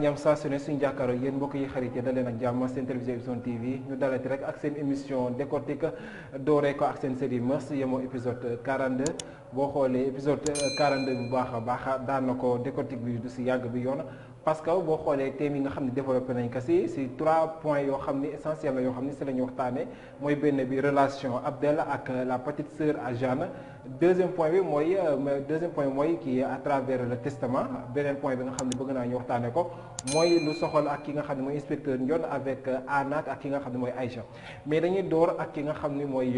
ñam saa su ne suñu jàkkaaroo yéen mbokk yi xarit yi daleen ak jàmm seen télévision Vision TV ñu dalati rek ak seen émission décortique dooree ko ak seen série Mœurs yemoo épisode 42 boo xoolee épisode 42 bu baax a baax daan na ko décortique bi du si yàgg bi yoon parce que boo xoolee thème yi nga xam ne développé nañ ko si 3 points yoo xam ni essentiel la yoo xam ni si la ñu waxtaanee mooy benn bi relation Abdel ak la petite sœur à Jeanne. Deuxième point bi mooy kii à travers le testament beneen point bi nga xam ne bëgg naa ñu waxtaanee ko mooy lu soxal ak ki nga xam ne mooy inspecteur Ndione avec Anna ak ki nga xam ne mooy Aïcha mais dañuy door ak ki nga xam ne mooy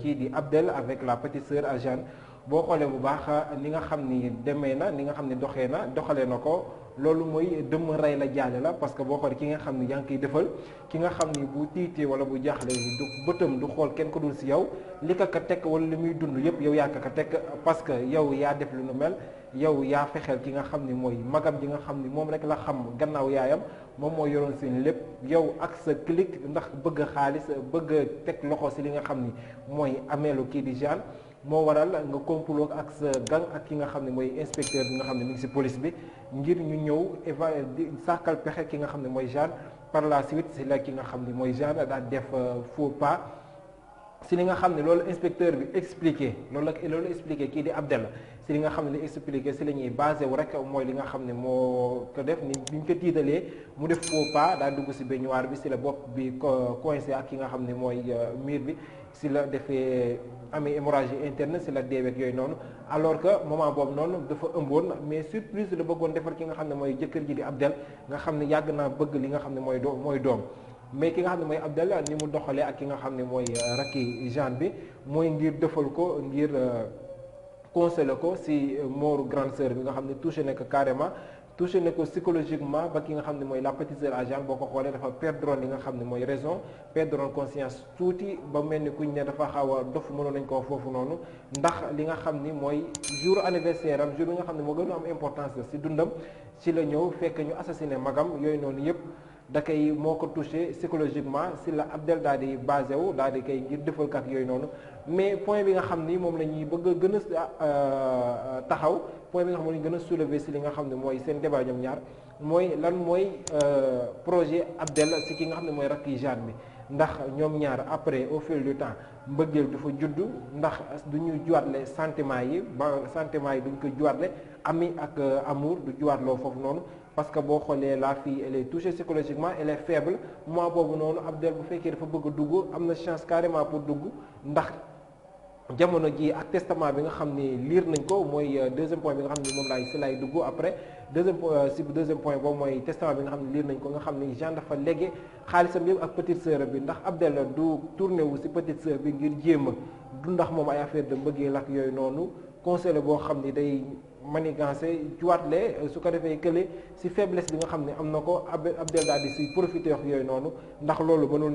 kii di Abdel avec la petite sœur à Jeanne. boo xoolee bu baax ni nga xam ni demee na ni nga xam ni doxalee na ko loolu mooy dëmm rey la jaale la parce que boo xoolee ki nga xam ni yaa ngi koy defal ki nga xam ni bu tiitee wala bu jaaxle du bëtam du xool kenn ko dul si yow li ka tekk wala li muy dund yëpp yow yaa ka tekk parce que yow yaa def lu nu mel yow yaa fexeel ki nga xam ni mooy magam ji nga xam ni moom rek la xam gannaaw yaayam moom moo yoroon seen lépp yow ak sa clic ndax bëgg xaalis bëgg teg loxo si li nga xam ni mooy ameelu kii di Jeanne moo waral nga complot ak sa gang ak ki nga xam ne mooy inspecteur bi nga xam ne mi ngi si police bi ngir ñu ñëw sàkkal pexe ki nga xam ne mooy Jeanne par la suite si la ki nga xam ne mooy Jeanne daal def faux pas si li nga xam ne loolu inspecteur bi expliqué loolu expliqué kii di Abdel si li nga xam ne li expliqué si la ñuy basé wu rek mooy li nga xam ne moo ko def ni bi ñu ko tiitalee mu def faux pas daa dugg si baignoire bi si la bopp bi coincé ak ki nga xam ne mooy mur bi si la defee amee hémorragie interne si la deeweek yooyu noonu alors que moment boobu noonu dafa ëmboon mais surprise la bëggoon defar ki nga xam ne mooy jëkkër ji di Abdel nga xam ne yàgg naa bëgg li nga xam ne mooy doom mais ki nga xam ne mooy Abdel ni mu doxalee ak ki nga xam ne mooy rakki Jeanne bi mooy ngir defal ko ngir consoler ko si mooru grande sœur bi nga xam ne touché na ko carrément touché na ko psychologiquement ba ki nga xam ne mooy la petite sœur à Jeanne boo ko xoolee dafa perdre li nga xam ne mooy raison perdre conscience tuuti ba mel ni kuñ ne dafa xaw a dof mënoon nañ koo foofu noonu ndax li nga xam ni mooy jour anniversaire am jour bi nga xam ne moo gën a am importance la si dundam ci la ñëw fekk ñu assassiné magam yooyu noonu yëpp da koy moo ko touché psychologiquement si la Abdel daal di basé wu daal di koy ngir defal kat yooyu noonu mais point bi nga xam ni moom la ñuy bëgg a gën a taxaw point bi nga xam ne gën a soulever si li nga xam ne mooy seen débat ñoom ñaar mooy lan mooy projet Abdel si ki nga xam ne mooy rakki Jeanne bi ndax ñoom ñaar après au fil du temps mbëggeel du fa judd ndax du ñu juwaatle sentiments yi ba sentiments yi duñ ko juwaatle ami ak amour du juwaatloo foofu noonu parce que boo xoolee la fille elle est touchée psychologiquement elle est faible moment boobu noonu Abdel bu fekkee dafa bëgg a dugg am na chance carrément pour dugg ndax jamono ji ak testament bi nga xam ne lire nañ ko mooy deuxième point bi nga xam ne moom laay si lay dugg après deuxième point boobu mooy testament bi nga xam ne lire nañ ko nga xam ne Jeanne dafa légué xaalisam yëpp ak petite sœur bi ndax Abdel du tourné wu si petite sœur bi ngir jéem a du ndax moom ay affaire de mbëggeel ak yooyu noonu conseil boo xam ni day manigancé juwaatle su ko defee kële si faiblesse bi nga xam ne am na ko Abdel daal di si profité wax yooyu noonu ndax loolu mënul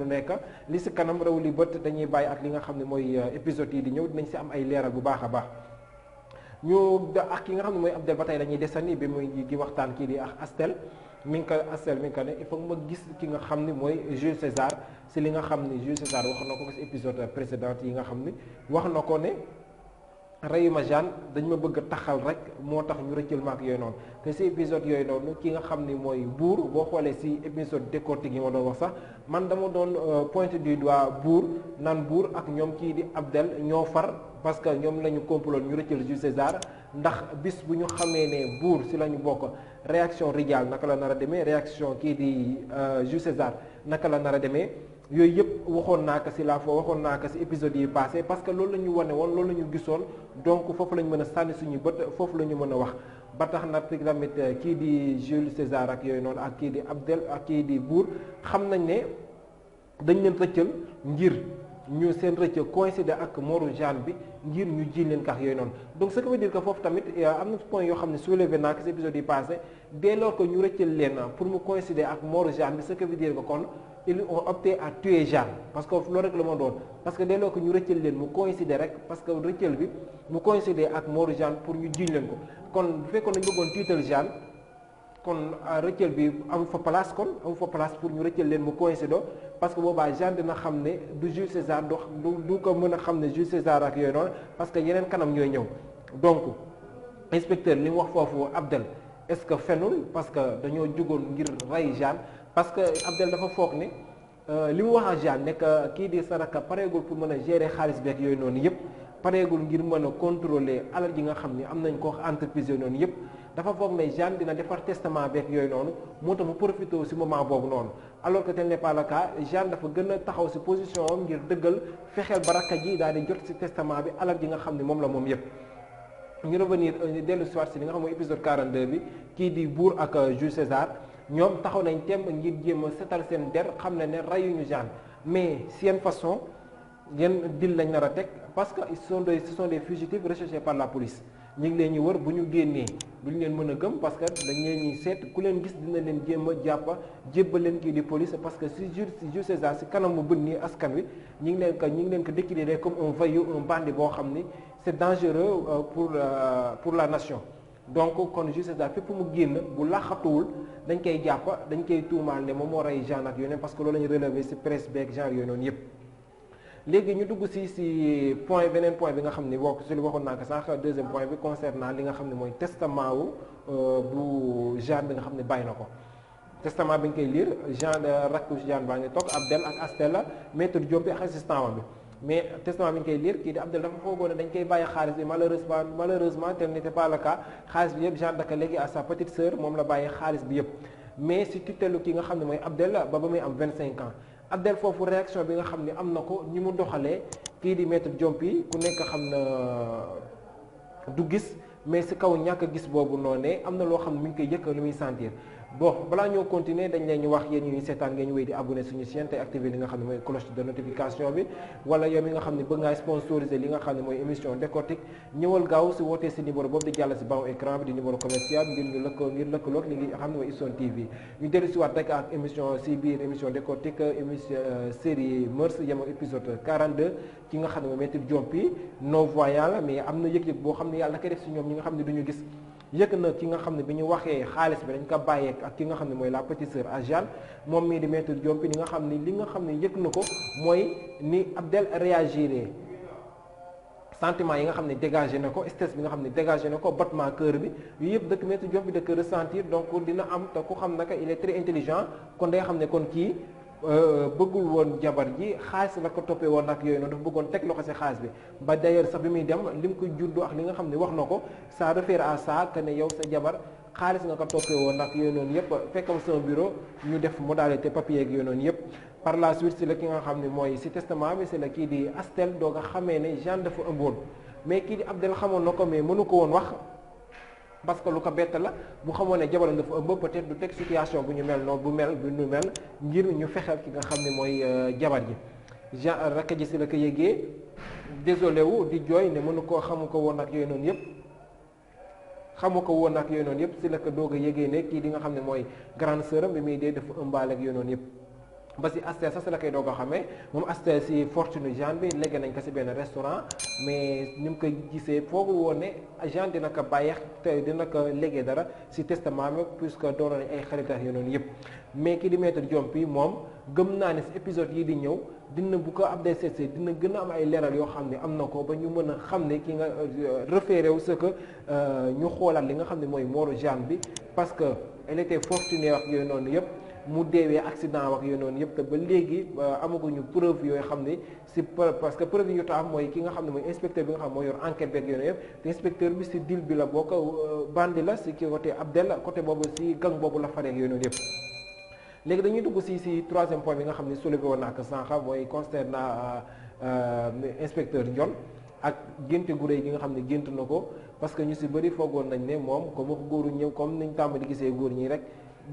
nekk li si kanam raw li bët dañuy bàyyi ak li nga xam ne mooy épisode yi di ñëw dinañ si am ay leeral bu baax a baax ñu ak ki nga xam ne mooy Abdel ba tey dañuy desandi bi muy di waxtaan kii di ak Astel mi ngi ko ne il faut ma gis ki nga xam ni mooy Jules César si li nga xam ni Jules César wax na ko si épisode précédent yi nga xam ni wax na ko ne reyuma Jeanne dañ ma bëgg a taxal rek moo tax ñu rëccal ma ak yooyu noonu te si épisode yooyu noonu ki nga xam ni mooy buur boo xoolee si épisode décortique yi ma doon wax sax man dama doon pointe du doigt buur naan buur ak ñoom kii di Abdel ñoo far parce que ñoom la ñu complot ñu rëccal Jules César ndax bis bu ñu xamee ne buur si la ñu bokk réaction Rijal naka la nar a demee réaction kii di Jules César naka la nar a demee yooyu yëpp waxoon naa ko si épisode yi passé parce que loolu la ñu wane woon loolu la ñu gisoon donc foofu la ñu mën a sànni suñu bët foofu la ñu mën a wax ba tax na tamit kii di Jules César ak yooyu noonu ak kii di Abdel ak kii di buur xam nañ ne dañ leen rëccal ngir ñu seen rëcc coïncider ak moru Jeanne bi ngir ñu ji leen kax yooyu noonu donc ce qui veut dire que foofu tamit am na point yoo xam ne soulevé naa ko si épisode yi passé dès lors que ñu rëccal leen pour mu coïncider ak moru Jeanne bi ce qui veut dire que kon ils ont opté à tuer Jeanne parce que loolu rek la ma doon parce que dès lors que ñu rëccal leen mu coïncider rek parce que rëccal bi mu coïncider ak moru Jeanne pour ñu jiñ leen ko kon bu fekkoon nañu bëggoon tiital Jeanne kon rëccal bi amu fa place pour ñu rëccal leen mu coïncider parce que boobaa Jeanne dina xam ne du Jules César du ko mën a xam ne Jules César ak yooyu noonu parce que yeneen kanam ñooy ñëw donc inspecteur li mu wax foofu Abdel est-ce que fenul parce que dañoo jugoon ngir rey Jeanne parce que Abdel dafa foog ni li mu wax a Jeanne nekk kii di Saraka pareegul pour mën a gérer xaalis beeg yooyu noonu yëpp pareegul ngir mën a contrôler alal ji nga xam ni am nañ ko entreprise yooyu noonu yëpp dafa foog ne Jeanne dina defar testament beeg yooyu noonu moo tax mu profité ci moment boobu noonu alors que tel n'est pas le cas Jeanne dafa gën a taxaw ci position am ngir dëggal fexeel ba rakka ji daal di jot ci testament bi alal ji nga xam ni moom la moom yëpp. ñu revenir dellu si waat si li nga xam mooy épisode 42 bi kii di Buur ak Jules César ñoom taxaw nañ temb ngir jéem a setal seen der xam ne reyuñu Jeanne mais seen façon yenn dil lañ nar a teg parce que ce sont des fugitifs recherchés par la police ñu ngi leen ñu wër bu ñu génnee duñ leen mën a gëm parce que dañ leen ñuy seet ku leen gis dina leen jéem a jàppa jébbal leen kii di police parce que si Jules César si kanam mu bët nii askan wi ñu ngi leen ko décrire comme un voyou un bandit boo xam ni c'est dangereux pour la nation donc kon Jules César fépp mu génn bu laxatuwul dañ koy jàpp dañ koy tuumaal ne moom moo rey Jeanne ak yooyu parce que loolu la ñu relevé ci presse beeg genre yooyu noonu yëpp. léegi ñu dugg ci beneen point bi nga xam ni su li waxoon naa ko sànq deuxième point bi concernant li nga xam ne mooy testament wu bu Jeanne bi nga xam ne bàyyi na ko. testament bi nga koy lire Jeanne rakku Jeanne baa ngi toog Abdel ak Astella maître Diop ak assistant bi. mais testament bi ñu koy lire kii di Abdel dafa foogoon ne dañ koy bàyyi xaalis bi malheureusement tel n'était pas le cas xaalis bi yëpp Jeanne daka léegi à sa petite sœur moom la bàyyi xaalis bi yëpp mais si tutelle ki nga xam ne mooy Abdel ba muy am 25 ans Abdel foofu réaction bi nga xam ne am na ko ñi mu doxalee kii di maître Diompi ku nekk xam na du gis mais si kaw ñàkk gis boobu noonu am na loo xam ne mi ngi koy yëkk lu muy sentir. bon balaa ñoo continuer dañ leen ñu wax yéen ñuy seetaan ngeen wéy di abonné suñu chaîne te activer li nga xam ne mooy cloche de notification bi wala yow mi nga xam ne bëgg ngaa sponsoriser li nga xam ne mooy émission décortique ñëwal gaaw si wootee si numéro boobu di jàll si baaw écran bi di numéro commercial ngir lëkkaloog li nga xam ne mooy Ison TV ñu dellu si waat rek ak émission si biir émission décortique émission série Mœurs yemoo épisode 42 ki nga xam ne mooy maître Diompi non voyant la mais am na yëg-yëg boo xam ne yàlla da koy def si ñoom ñi nga xam ne duñu gis yëkk na ki nga xam ne bi ñu waxee xaalis bi dañ ko bàyyeek ak ki nga xam ne mooy la petite sœur à Jeanne moom mii di maître Diompi li nga xam ne yëg na ko mooy ni Abdel réagiré sentiment yi nga xam ne dégagé na ko stress bi nga xam ne dégagé na ko battement cœur bi yu yëpp dëkk maître Diompi da ko ressentir donc dina am te ku xam naka il est très intelligent kon day xam ne kon kii bëggul woon jabar ji xaalis la ko toppee woon ak yooyu noonu dafa bëggoon teg loxo ci xaalis bi ba d'ailleurs sax bi muy dem lim ko juddu ak li nga xam ne wax na ko ça réfère à ça que ne yow sa jabar xaalis nga ko toppee woon ak yooyu noonu yëpp fekkam sama bureau ñu def modalité papier ak yooyu noonu yëpp par la suite si la ki nga xam ne mooy si testament bi si la kii di Astel doog a xamee ne Jeanne dafa ëmboon mais kii di Abdel xamoon na ko mais mënu ko woon wax parce que lu ko bett la bu xamoon ne jabaram dafa ëmb peut-être du teg situation bu ñu mel noonu bu ñu mel ngir ñu fexeel ki nga xam ne mooy jabar ji Jean rakk ji si la ko yëgee désolé wu di jooy ne mënu koo xamu ko woon ak yooyu noonu yëpp si la ko doog a yëgee ne kii di nga xam ne mooy grande sœur bi muy dee dafa ëmbaale ak yooyu noonu yëpp ba si Astel sax si la koy doog a xamee moom Astel si fortune Jeanne bi léegi nañ ko si benn restaurant mais ni mu koy gisee foogul woon ne Jeanne dina ko bàyyeex te dina ko léegi dara si testament bi puisque doon nañ ay xaritax yooyu noonu yëpp mais ki di maître Diompi moom gëm naa ne si épisode yi di ñëw dina bu ko Abdel seetsee dina gën a am ay leeral yoo xam ne am na ko ba ñu mën a xam ne ki nga référé wu ce que ñu xoolaat li nga xam ne mooy mooru Jeanne bi parce que elle était fortunée wax yooyu noonu yëpp mu deewee accident wax yooyu noonu yëpp te ba léegi amaguñu preuve yooyu xam ne si parce que preuve yi ñu tax mooy ki nga xam ne mooy inspecteur bi nga xam ne mooy yor enquête beeg yooyu yëpp te inspecteur bi si deal bi la bokk bandi la si côté Abdel côté boobu si gang boobu la fareeg yooyu noonu yëpp. léegi dañuy dugg si troisième point bi nga xam ne soulevé woon naa ko sànq mooy concernant inspecteur Ndione ak génte gu rëy gi nga xam ne gént na ko parce que ñu si bëri foogoon nañ ne moom comme wax góoru ñëw comme niñ tàmm di gisee góor ñi rek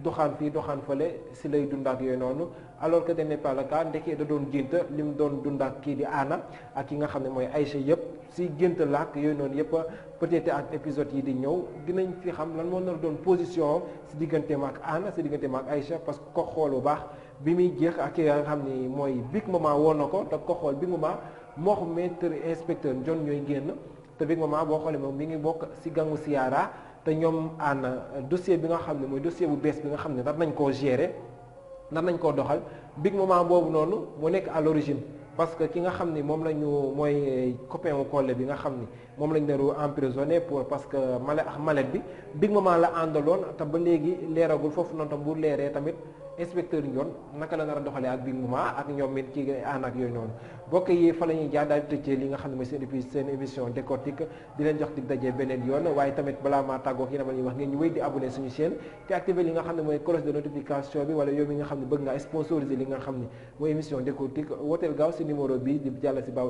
doxaan fii doxaan fële si lay dund ak yooyu noonu alors que ce n'est pas le cas ndekee da doon gént li mu doon dund ak kii di Anna ak ki nga xam ne mooy Aïcha yëpp si gént la ak yooyu noonu yëpp peut-être ak épisode yi di ñëw dinañ fi xam lan moo nar doon position si digganteem ak Anna si digganteem ak Aïcha parce que ko xool bu baax bi muy jeex ak ki nga xam ni mooy Big Mama woon na ko te ko xool Big Mama moo xam maître inspecteur Ndione ñooy génn te Big Mama boo xoolee moom mi ngi bokk si gangu Siyaara te ñoom Anna dossier bi nga xam ne mooy dossier bu bees bi nga xam ne nar nañ koo gérer nar nañ koo doxal Big Mama boobu noonu mu nekk à l'origine parce que ki nga xam ni moom la ñu mooy copain wu Collé bi nga xam ni moom lañ naru emprisonné pour parce que mallette bi Big Mama la àndaloon te ba léegi leeragul foofu noonu tam bu leeree tamit inspecteur yi yoon naka la nar a doxalee ak Big Mama ak ñoom it ci ànd ak yooyu noonu bokk yi fa la ñuy jaar daal di tëjee li nga xam ne mooy seen émission décortique di leen jox di daje beneen yoon waaye tamit balaa maa tàggoo yi dama ñuy wax ngeen ñu wéy di abonné suñu chaîne te activer li nga xam ne mooy cloche de notification bi wala yow mi nga xam ne bëgg nga sponsoriser li nga xam ne mooy émission décortique wooteel gaaw si numéro bi di jàll si baaw